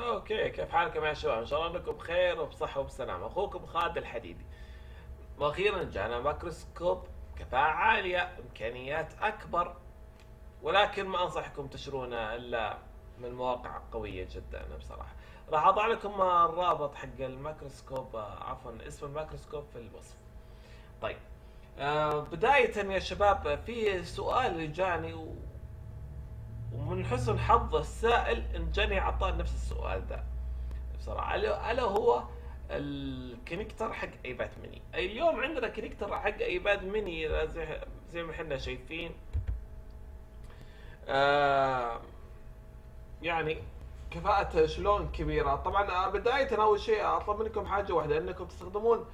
اوكي، كيف حالكم يا شباب؟ ان شاء الله انكم بخير وبصحة وبسلامة. اخوكم خالد الحديدي. واخيرا جانا مايكروسكوب كفاءة عالية، امكانيات اكبر، ولكن ما انصحكم تشترونه الا من مواقع قوية جدا بصراحة. راح اضع لكم الرابط حق الميكروسكوب، عفوا اسم الميكروسكوب في الوصف. طيب، بداية يا شباب في سؤال جاني ومن حسن حظ السائل ان جاني عطاه نفس السؤال ذا بصراحه، الا هو الكونكتر حق ايباد ميني. اليوم عندنا كونكتر حق ايباد ميني زي ما احنا شايفين. آه يعني كفاءة شلون كبيرة. طبعا بداية اول شيء اطلب منكم حاجة واحدة، انكم تستخدمون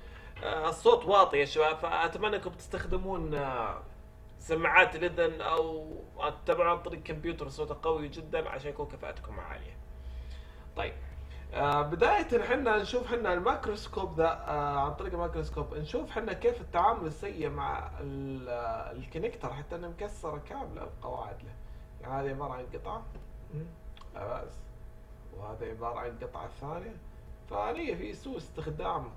الصوت واطي يا شباب، فاتمنى انكم تستخدمون سماعات الاذن او تتابعون عن طريق كمبيوتر صوته قوي جدا عشان يكون كفاءتكم عالية. طيب، بداية حنا نشوف حنا الميكروسكوب ذا، عن طريق الميكروسكوب نشوف حنا كيف التعامل السيء مع الكونكتر، حتى انه مكسرة كاملة القواعد له. يعني هذه عبارة عن قطعة بس، وهذا عبارة عن قطعة ثانية. فهي في سوء استخدام،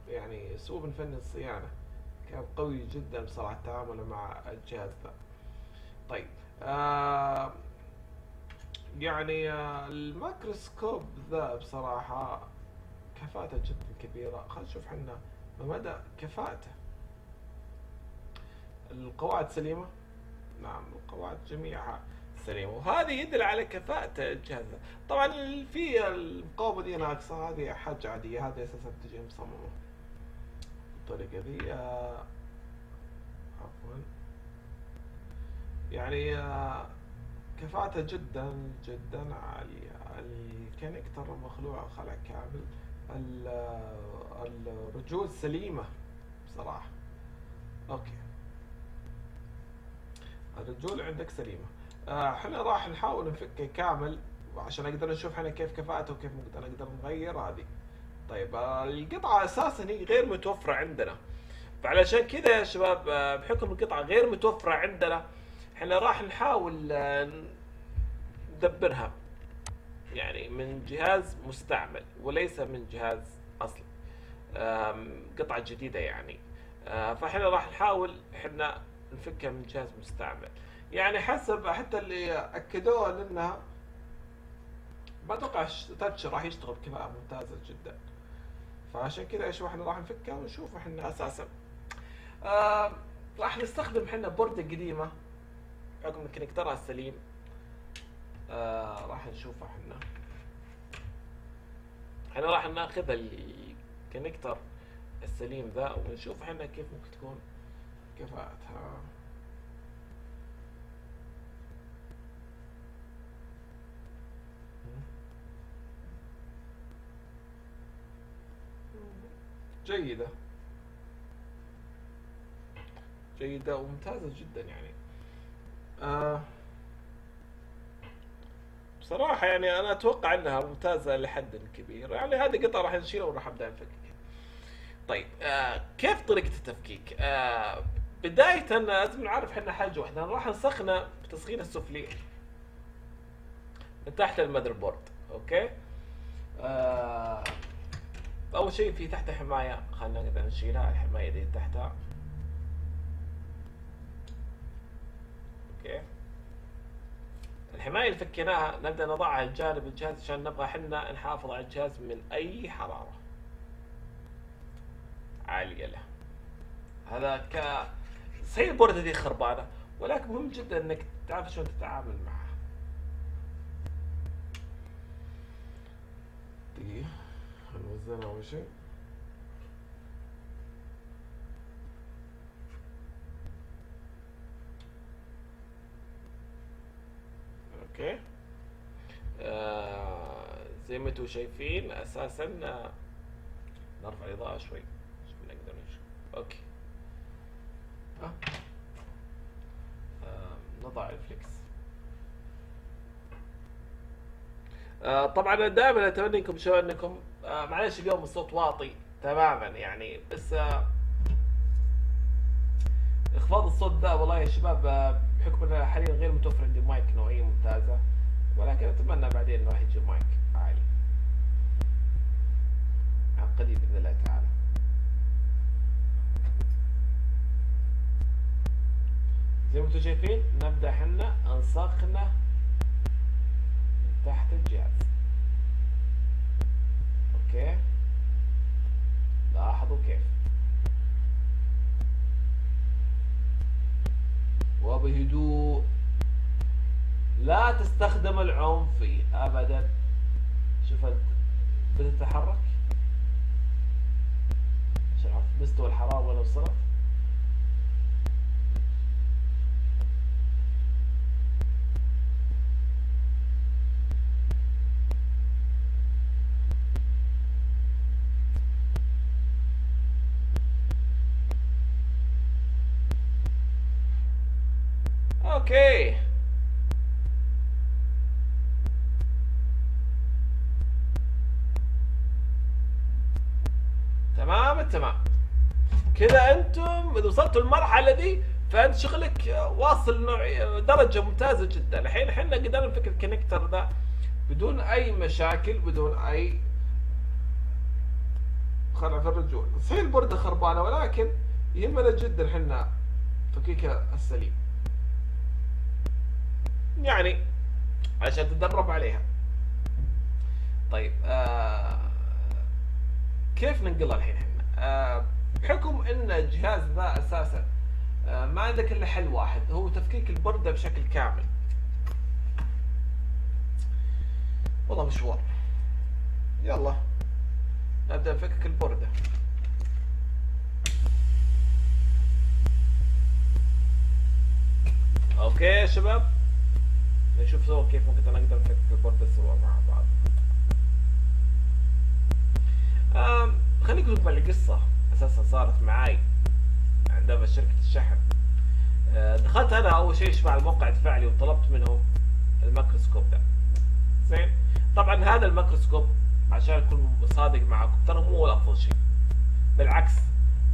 يعني سوء من فن الصيانة. كان قوي جدا بصراحة التعامل مع الجهاز ذا. طيب، يعني الميكروسكوب ذا بصراحة كفاءته جدا كبيرة. خلينا نشوف حنا ما مدى كفاءته. القواعد سليمة؟ نعم، القواعد جميعها سليمة، وهذا يدل على كفاءة الجهاز. طبعا في المقاومة دي ناقصة، هذه حاجة عادية، هذه أساسا تجي مصممة بالطريقة دي. عفوا، يعني كفاءته جدا جدا عالية. الكونكتر مخلوع خلع كامل. الرجول سليمة بصراحة. اوكي، الرجول عندك سليمة. احنا راح نحاول نفكه كامل عشان نقدر نشوف احنا كيف كفاءته وكيف نقدر نغير هذه. طيب، القطعة اساسا هي غير متوفرة عندنا، فعلشان كذا يا شباب، بحكم القطعة غير متوفرة عندنا، احنا راح نحاول ندبرها يعني من جهاز مستعمل وليس من جهاز اصلي، قطعة جديدة يعني. فاحنا راح نحاول احنا نفكها من جهاز مستعمل، يعني حسب حتى اللي اكدوه لنا. ما اتوقع تاتش راح يشتغل بكفاءة ممتازة جدا. فعشان كذا ايش احنا راح نفكها ونشوف احنا اساسا. راح نستخدم احنا بوردة قديمة بحكم الكونكترها السليم. راح نشوفها احنا راح ناخذ الكونكتر السليم ذا ونشوف احنا كيف ممكن تكون كفاءتها. جيدة جيدة وممتازة جدا يعني. بصراحة يعني أنا أتوقع أنها ممتازة لحد كبير. يعني هذه قطعة راح نشيلها وراح أبدأ نفكك. طيب، كيف طريقة التفكيك؟ بداية لازم نعرف احنا حاجة واحدة، راح نسخنه بتسخين السفلي من تحت المذر بورد. اوكي، آه اول شيء في تحت حماية، خلينا نقدر نشيلها الحماية دي تحتها. اوكي، الحماية اللي فكيناها نبدأ نضعها على جانب الجهاز عشان نبغى حنا نحافظ على الجهاز من أي حرارة عالية له. هذا صحيح البوردة دي خربانة، ولكن مهم جدا انك تعرف شلون تتعامل معها. دقيقة، نوزنها اول شيء. اوكي، زي ما انتم شايفين اساسا. نرفع الاضاءة شوي عشان نقدر نشوف. اوكي، نضع الفليكس. طبعا دائما اتمنى انكم انكم معلش اليوم الصوت واطي تماما يعني، بس اخفاض الصوت ده والله يا شباب، بحكم انه حاليا غير متوفر عندي مايك نوعية ممتازة، ولكن اتمنى بعدين انه راح يجي مايك عالي. انتم شايفين نبدأ حنا انسخنا من تحت الجهاز. اوكي، لاحظوا كيف، وبهدوء، لا تستخدم العنف فيه ابدا. شوف بدأت تتحرك عشان اعرف مستوى الحرارة وين وصلت. اوكي، تمام التمام. كذا انتم اذا وصلتوا المرحله دي فانت شغلك واصل درجه ممتازه جدا. الحين احنا قدرنا نفك الكونكتر ذا بدون اي مشاكل، بدون اي خلع في الرجول. صحيح البورده خربانه، ولكن يهمنا جدا احنا تفكيكها السليم، يعني عشان تتدرب عليها. طيب كيف ننقلها الحين احنا؟ بحكم ان الجهاز ذا اساسا ما عندك الا حل واحد، هو تفكيك البردة بشكل كامل. والله مشوار. يلا نبدأ نفكك البردة. اوكي يا شباب، نشوف سوا كيف ممكن نقدر نفكك البردة سوا مع بعض. خليني اقول لكم القصة اساسا صارت معاي عندما شركة الشحن. دخلت انا اول شيء مع الموقع الفعلي وطلبت منهم الميكروسكوب ده. زين، طبعا هذا الميكروسكوب عشان اكون صادق معكم ترى مو هو افضل شيء، بالعكس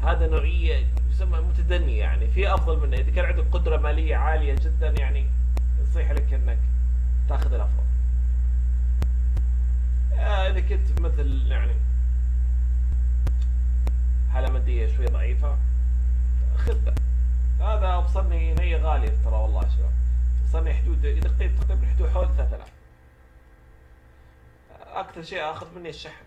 هذا نوعيه يسمى متدني، يعني في افضل منه. اذا كان عندك قدره ماليه عاليه جدا يعني نصيح لك انك تاخذ الافضل. اذا كنت مثل يعني حاله ماديه شوي ضعيفه خذ ده. هذا وصلني هي غاليه ترى والله يا شباب، وصلني حدود تقريبا حدود حول 3000. اكثر شيء اخذ مني الشحن.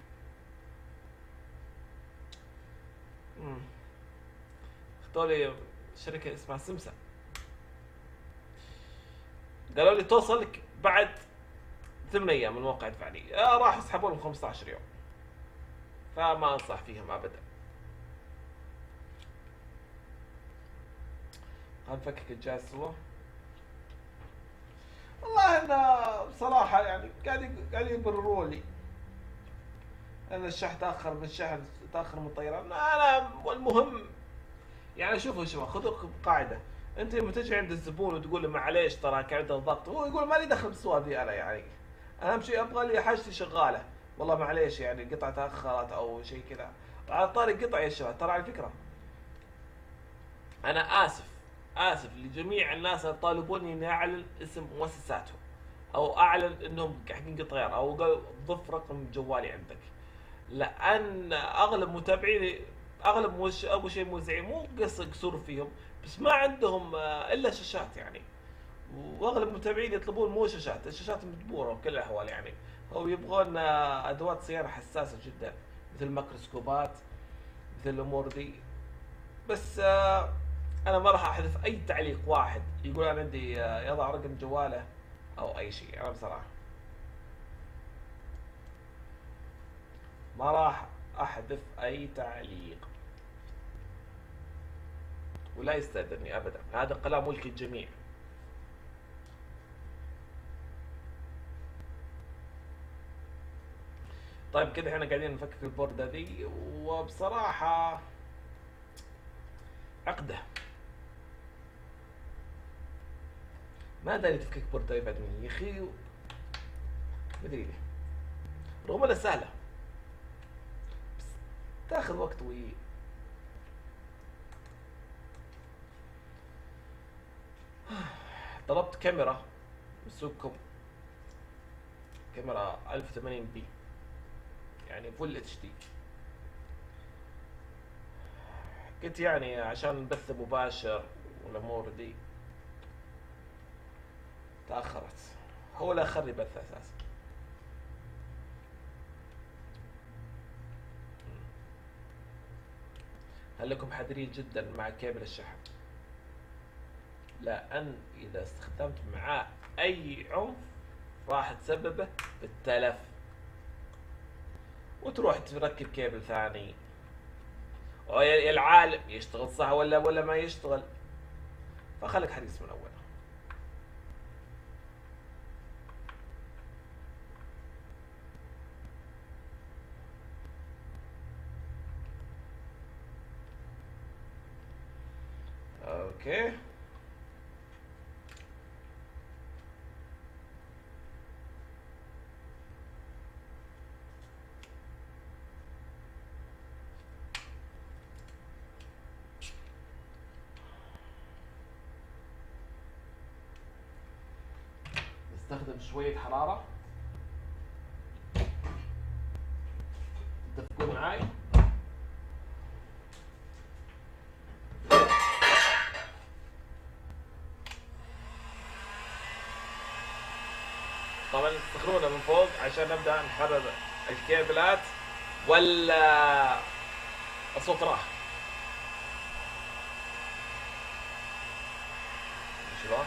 اختاروا لي شركه اسمها سمسم، قالوا لي توصل لك بعد 8 ايام من الموقع الفعلي. راح يسحبوا لهم 15 يوم، فما انصح فيهم ابدا. خلينا نفكك الجهاز سوا. والله انا بصراحه يعني قاعد يبرروا لي ان الشحن تاخر من الشحن، تاخر من الطيران. انا المهم يعني شوفوا شباب، خذوا قاعده. انت لما تجي عند الزبون وتقول له معليش ترى كان عندي ضغط، هو يقول مالي دخل بالسوالف دي انا، يعني اهم شيء ابغى لي حاجتي شغاله. والله معليش يعني القطعه تاخرت او شيء كذا. على طاري القطع يا شباب، ترى على فكره انا اسف لجميع الناس اللي طالبوني اني اعلن اسم مؤسساتهم او اعلن انهم حقين قطير او ضف رقم جوالي عندك، لان اغلب متابعيني اول شيء موزعين مو قصور فيهم، بس ما عندهم الا شاشات يعني. واغلب متابعيني يطلبون مو شاشات، الشاشات مجبوره بكل الاحوال يعني. هو يبغون ادوات صيانه حساسه جدا مثل الميكروسكوبات، مثل الامور دي. بس انا ما راح احذف اي تعليق واحد يقول انا عندي يضع رقم جواله او اي شيء. انا بصراحه ما راح احذف اي تعليق، ولا يستأذني ابدا، هذا قلم ملك الجميع. طيب كده احنا قاعدين نفكك البوردة ذي، وبصراحة عقدة ما داري تفكك بوردة يبعد مني يا اخي، مدري ليه، رغم انها سهلة بس تاخذ وقت طويل. طلبت كاميرا من سوقكم، كاميرا 1080 بي يعني فول اتش دي. قلت يعني عشان البث مباشر والامور دي تأخرت. هو اللي أخر لي بث أساسا. خليكم حذرين جدا مع كابل الشحن، لأن إذا استخدمت معاه أي عنف راح تسببه بالتلف، وتروح تركب كيبل ثاني، ويا العالم يشتغل صح ولا ما يشتغل. فخليك حريص من أول. اوكي. نستخدم شوية حرارة. تتفقون معاي؟ طبعا تسخنونه من فوق عشان نبدأ نحرر الكيبلات، ولا الصوت راح؟ شلون؟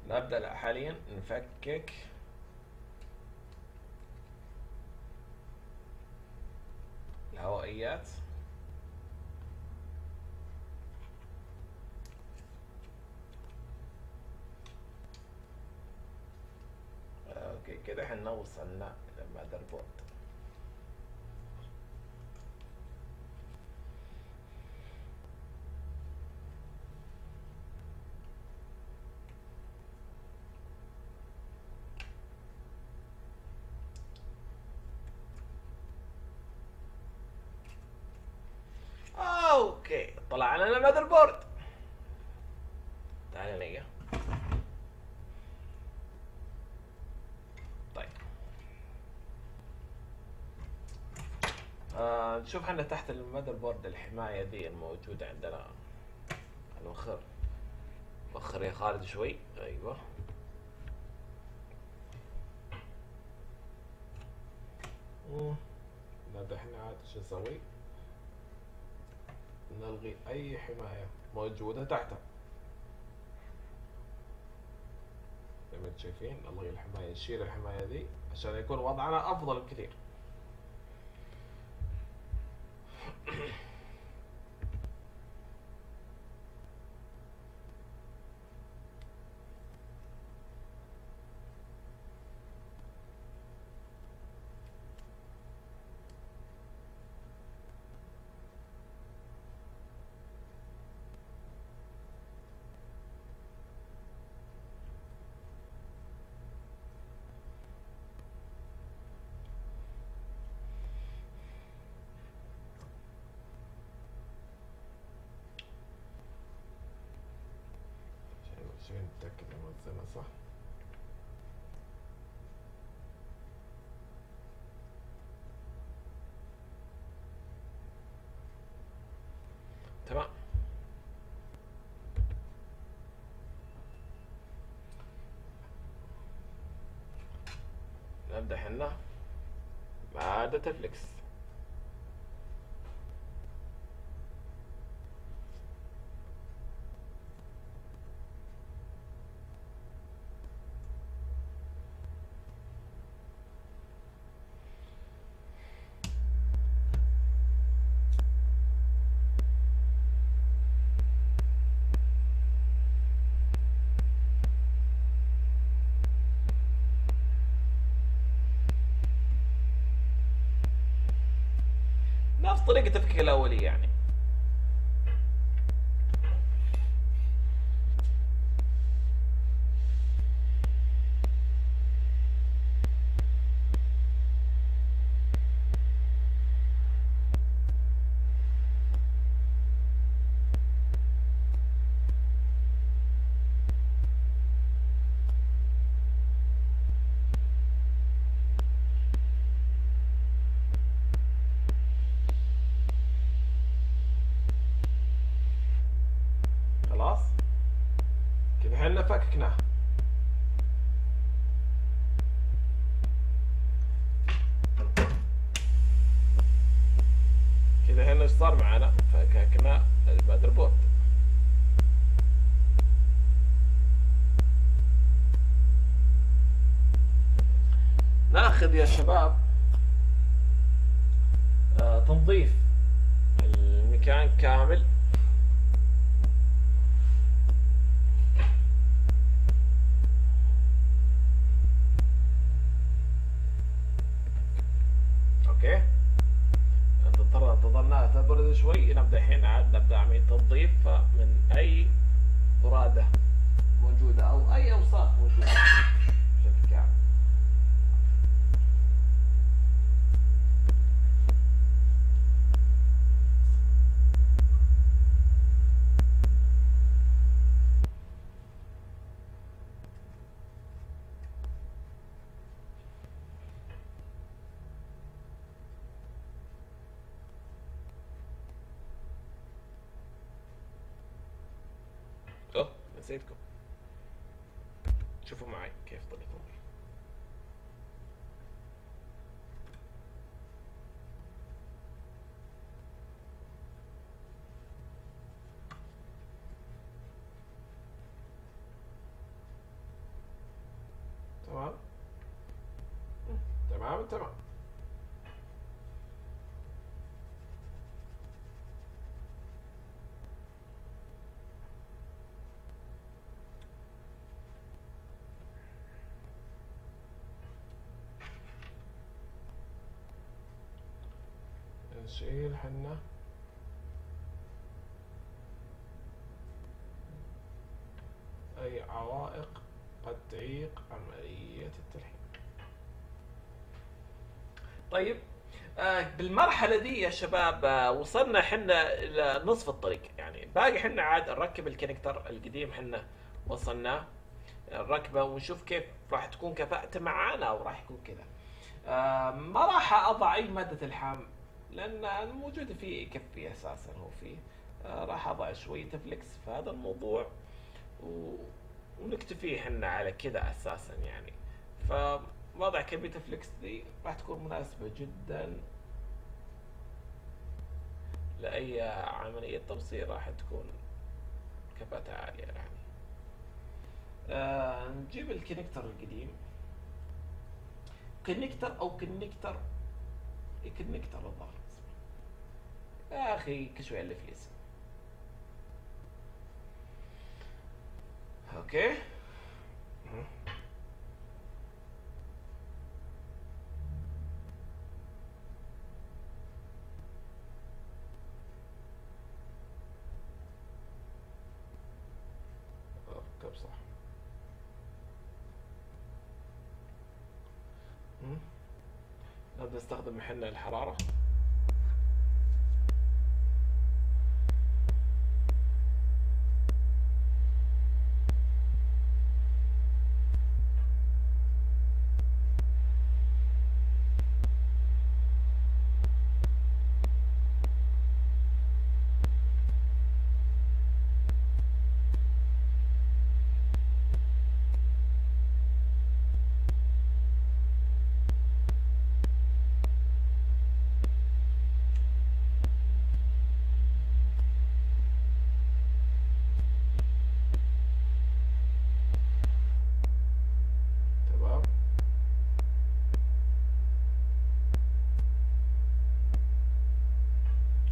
نبدأ حاليا نفكك الهوائيات. اوكي كده احنا وصلنا للمذر بورد. اوكي طلعنا للمذر بورد. تعال لي. طيب نشوف احنا تحت المذر بورد الحماية ذي الموجودة عندنا. وخر يا خالد شوي. ايوه. لا دحين عاد شو نسوي؟ نلغي اي حماية موجودة تحتها. زي ما انتم شايفين نلغي الحماية، نشيل الحماية ذي عشان يكون وضعنا افضل بكثير. عشان نتأكد ان وزنها صح. تمام. نبدأ حنا مع داتا فليكس. طريقة التفكيك الأولية يعني. خلاص كذا احنا فككناه. كذا هنا ايش صار معنا؟ فككنا المذر بورد. ناخذ يا شباب تنظيف المكان كامل. اوكي انتظرناها تبرد شوي، نبدا الحين عاد نبدا عمليه تنظيف من اي قراده موجوده او اي اوساخ موجوده بشكل كامل. اوه نسيتكم، شوفوا معي كيف طريقة التنظيف. تمام تمام تمام. نشيل حنا أي عوائق قد تعيق عملية التلحيم. طيب بالمرحلة دي يا شباب وصلنا حنا إلى نصف الطريق، يعني باقي حنا عاد نركب الكونكتر القديم، حنا وصلناه الركبة ونشوف كيف راح تكون كفاءته معانا أو راح يكون كذا. ما راح أضع أي مادة الحام لأن الموجود فيه يكفي أساسا، هو فيه راح أضع شوية فليكس في هذا الموضوع ونكتفي حنا على كذا أساسا يعني. فوضع كمية فليكس دي راح تكون مناسبة جدا لأي عملية توصيل، راح تكون كفاءتها عالية يعني. نجيب الكونكتر القديم، كونكتر او كونكتر كونكتر الظاهر اسمه. يا اخي كل شوي الف لي اسم. اوكي اركب صح. نبدأ نستخدم محل الحرارة. تمام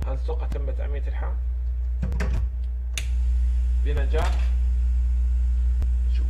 هل تتوقع تمت عملية الحام بنجاح؟ شوف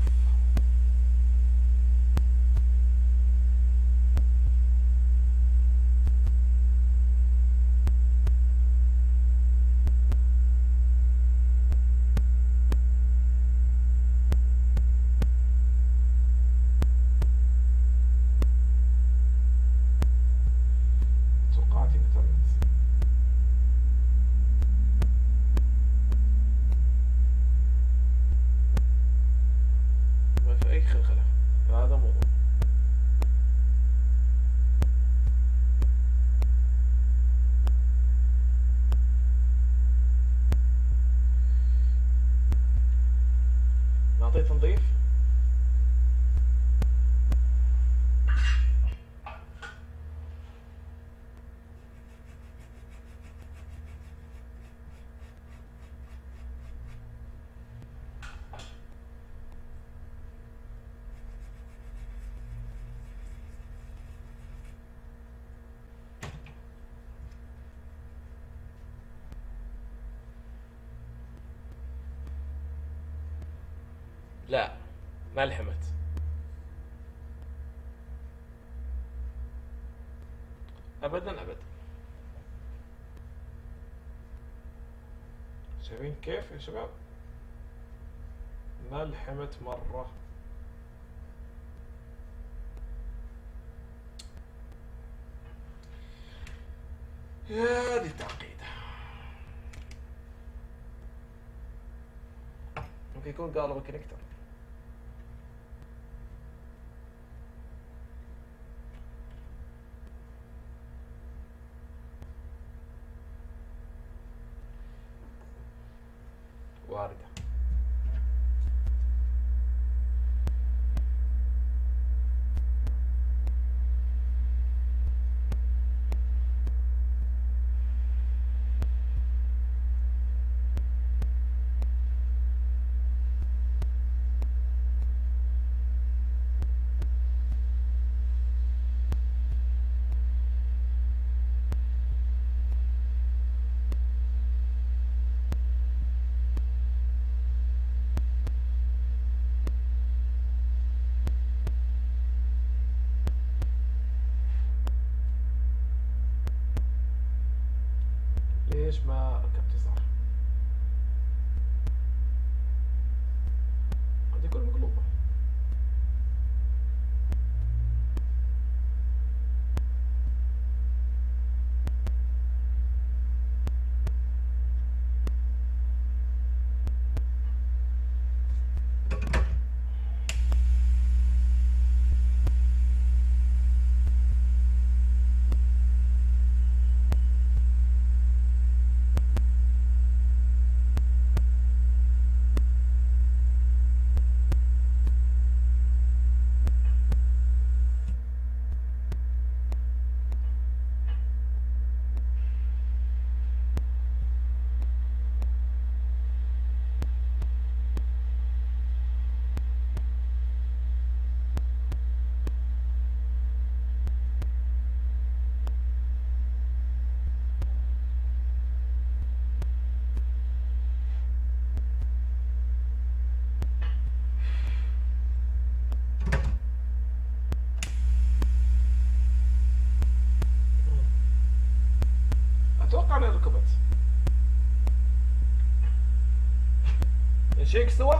اعطيه تنظيف. لا ما لحمت. ابدا ابدا. شايفين كيف يا شباب؟ ما لحمت مرة. يا دي تعقيدة. ممكن يكون قالوا الكونكتر. واردة. ليش ما ركبتي صح؟ قد يكون مقلوبة. اتوقع انها ركبت. نشيك سوا.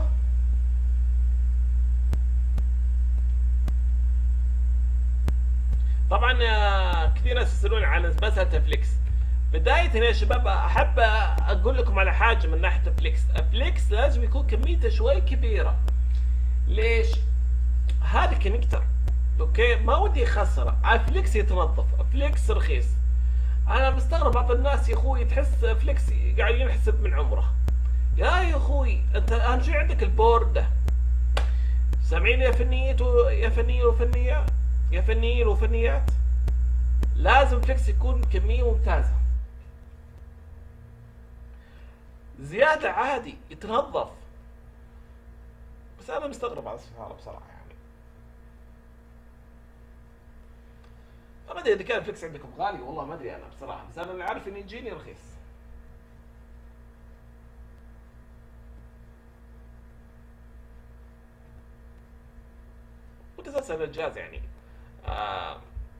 طبعا كثير ناس يسالون عن مساله فليكس. بداية يا شباب احب اقول لكم على حاجه من ناحيه فليكس. فليكس لازم يكون كميته شوي كبيره. ليش؟ هذا كونكتر اوكي، ما ودي اخسره. فليكس يتنظف، فليكس رخيص. انا مستغرب بعض الناس يا اخوي تحس فليكس قاعد ينحسب من عمره. يا اخوي انت اهم شيء عندك البورد ده. سامعين يا فنيت يا فنيين وفنيات، يا فنيين وفنيات؟ لازم فليكس يكون كمية ممتازة. زيادة عادي يتنظف. بس انا مستغرب على السفارة بصراحة يعني. ما ادري اذا كان فليكس عندكم غالي، والله ما ادري انا بصراحة، بس انا اللي عارف ان يجيني رخيص. وتسلسل الجهاز يعني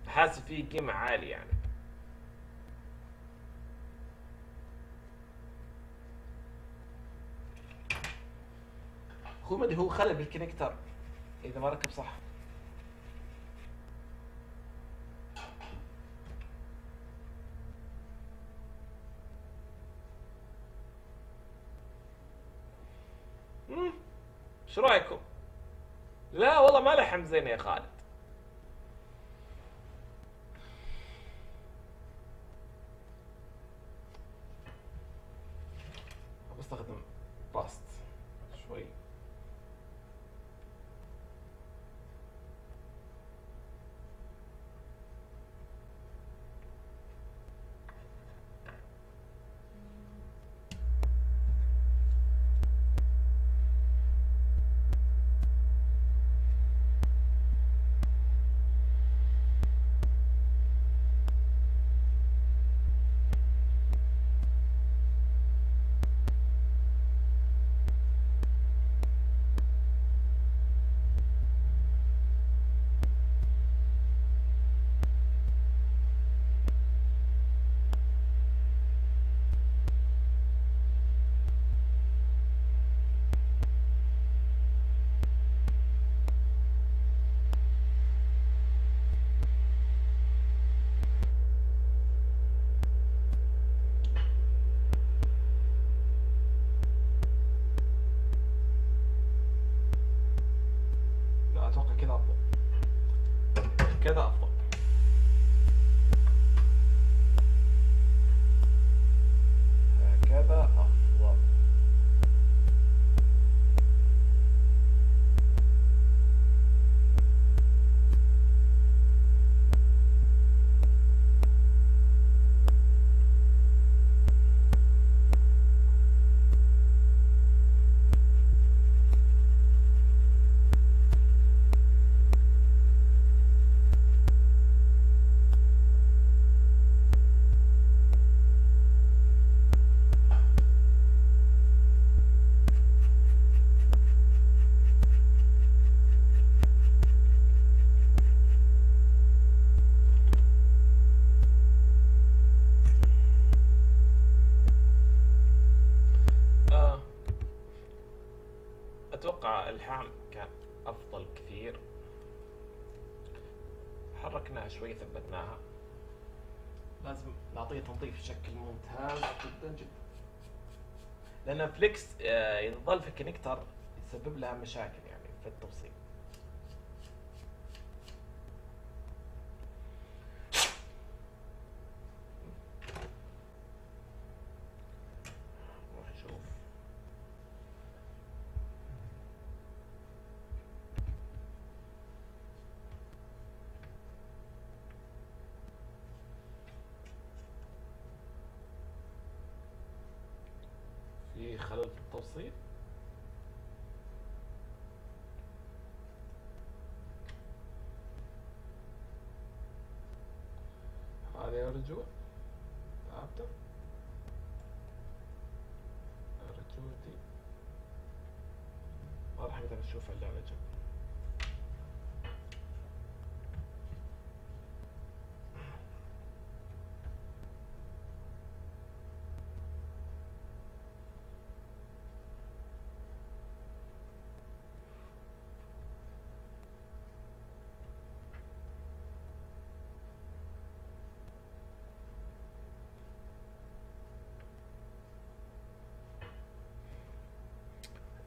حاسب فيه قيمة عالية يعني. هو ما ادري هو خلل بالكونكتر اذا ما ركب صح. شو رايكم؟ لا والله ما لحم زين يا خالد. بستخدم باست شوي. هكذا افضل. هكذا افضل. اتوقع الحام كان افضل كثير. حركناها شوي، ثبتناها. لازم نعطيه تنظيف بشكل ممتاز جدا جدا، لان فليكس اذا ظل في الكونكتر يسبب لها مشاكل يعني في التوصيل. نروح نشوف. في خلل في التوصيل. هذه رجوع ثابتة. رجوعتي ما راح نقدر نشوفها الا على جنب.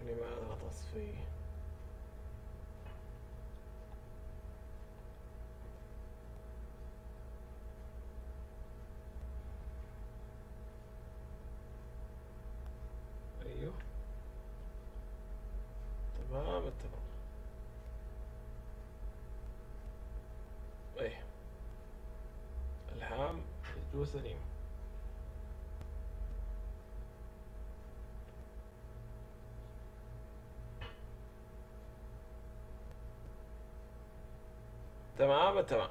يعني ما غطس فيه. ايوه تمام تمام. ايه الحام يجوز سليم. تمام تمام.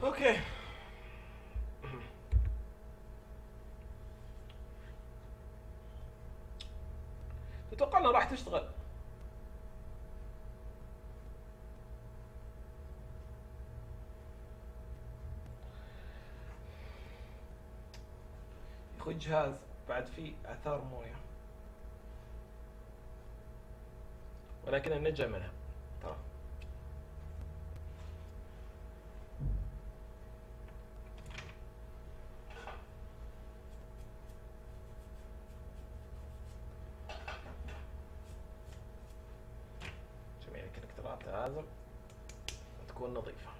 اوكي. تتوقع انها راح تشتغل؟ يخوي جهاز بعد فيه اثار مويه، ولكن نجا منها ترى. جميع الكونكترات لازم تكون نظيفة.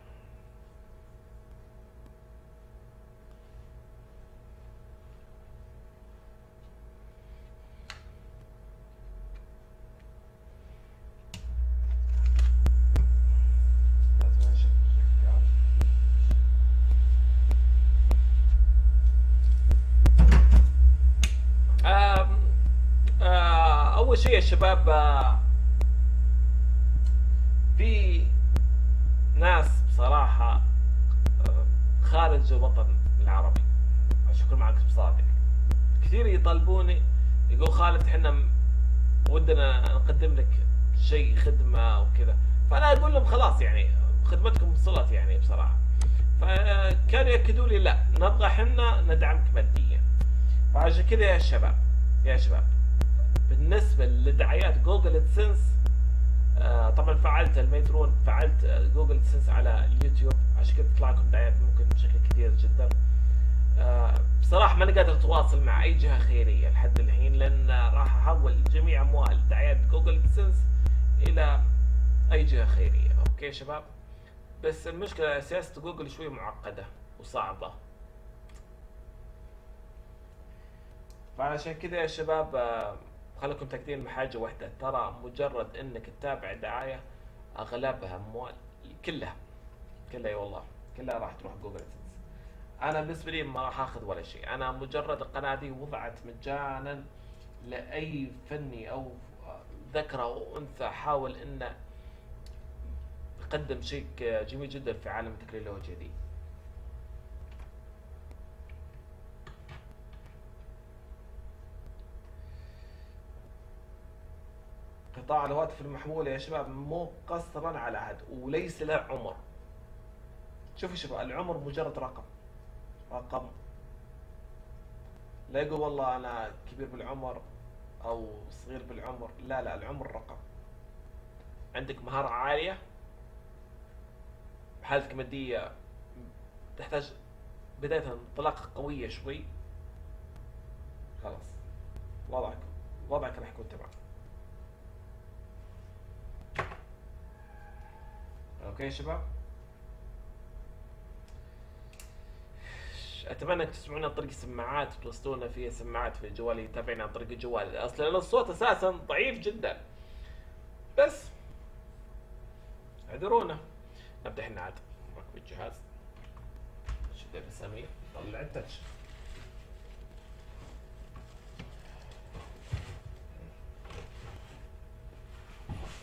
لازم نشيك الكابل. اول شيء يا شباب، في ناس بصراحة خارج الوطن العربي، عشان اكون معكم صادق، كثير يطالبوني يقول خالد احنا ودنا نقدم لك شيء خدمة وكذا، فانا اقول لهم خلاص يعني خدمتكم وصلت يعني بصراحة. فكانوا يأكدوا لي لا، نبغى احنا ندعمك ماديا. فعشان كذا يا شباب بالنسبة لدعايات جوجل ادسنس، طبعا فعلت الميدرون، فعلت جوجل ادسنس على اليوتيوب، عشان كذا تطلع لكم دعايات ممكن بشكل كثير جدا. بصراحة ماني قادر أتواصل مع أي جهة خيرية لحد الحين، لأن راح أحول جميع أموال دعايات جوجل سنس إلى أي جهة خيرية. أوكي شباب، بس المشكلة سياسة جوجل شوي معقدة وصعبة. فعشان كذا يا شباب خليكم متأكدين من حاجة واحدة، ترى مجرد انك تتابع دعاية اغلبها اموال، كلها كلها اي والله كلها راح تروح جوجل ادسنس. انا بالنسبة لي ما راح اخذ ولا شيء، انا مجرد القناة دي وضعت مجانا لاي فني او ذكر او انثى حاول انه يقدم شيء جميل جدا في عالم التكنولوجيا دي. قطاع الهواتف المحمولة يا شباب مو قصرا على أحد وليس له عمر. شوفوا شباب، العمر مجرد رقم، رقم. لا يقول والله أنا كبير بالعمر أو صغير بالعمر، لا لا، العمر رقم. عندك مهارة عالية، حالتك المادية تحتاج بداية انطلاقة قوية شوي، خلاص وضعك وضعك راح يكون تمام. اوكي يا شباب، اتمنى انك تسمعونا عن طريق السماعات وتوصلونا فيها سماعات في الجوال، يتابعنا عن طريق الجوال، اصلا الصوت اساسا ضعيف جدا. بس اعذرونا. نبدا احنا عاد نركب الجهاز. شد المسامير، طلع التاتش.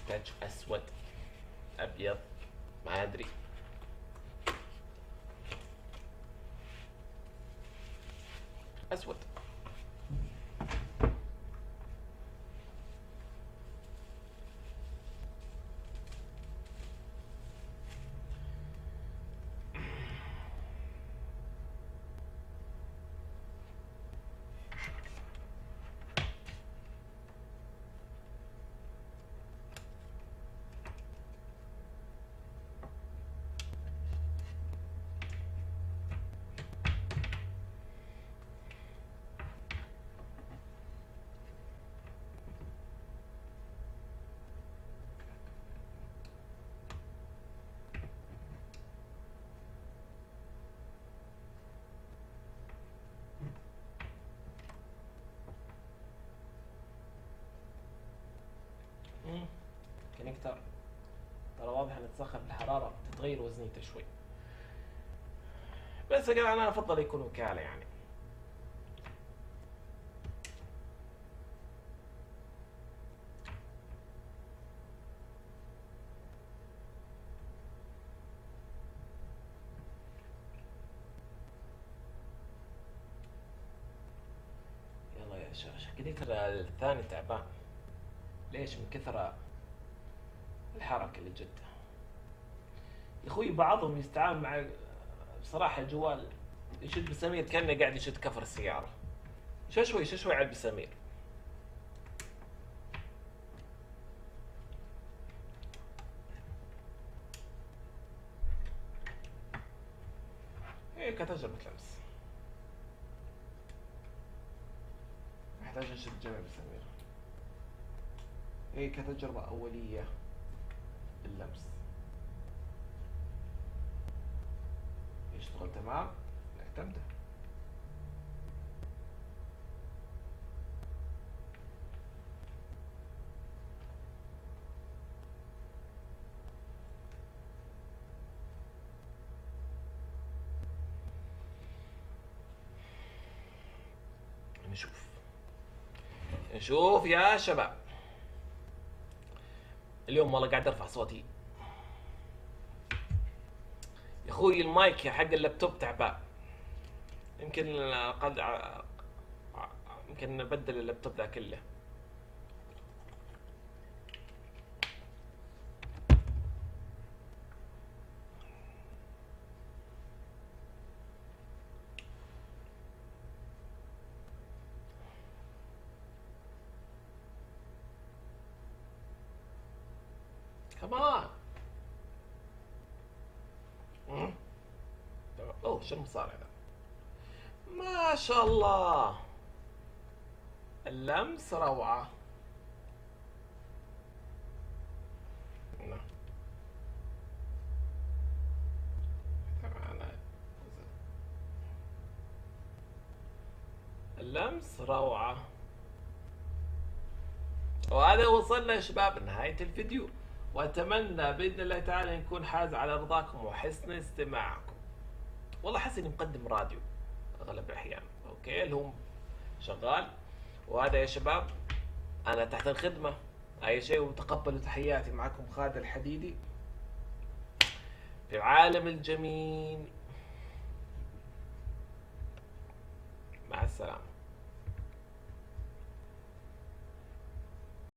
تاتش اسود ابيض ما ادري. اسود. كونكتر ترى واضح ان تسخن بالحراره تتغير وزنيته شوي، بس يا جماعه انا افضل يكون وكاله يعني. يلا يا شاشه كونكتر الثاني تعبان. ليش؟ من كثر الحركه اللي جد. يا اخوي بعضهم يستعمل مع بصراحه الجوال يشد بسمير كانه قاعد يشد كفر السياره. شوي شوي على البسامير. هي كتجربة لمس، احتاج اشد جميع بسامير. هي كتجربة أولية باللمس. يشتغل تمام نعتمده. نشوف نشوف يا شباب. اليوم والله قاعد ارفع صوتي يا اخوي، المايك حق اللابتوب تعبان. يمكن قد يمكن نبدل اللابتوب ذا كله. كمان اوه شو المصارع ذا؟ ما شاء الله، اللمس روعة. نعم. طبعاً اللمس روعة. وهذا وصلنا يا شباب لنهاية الفيديو، وأتمنى بإذن الله تعالى نكون حاز على رضاكم وحسن استماعكم. والله حاسس إني مقدم راديو أغلب الأحيان، أوكي اللي هو شغال. وهذا يا شباب أنا تحت الخدمة، أي شيء، وتقبلوا تحياتي. معكم خالد الحديدي في عالم الجميل. مع السلامة.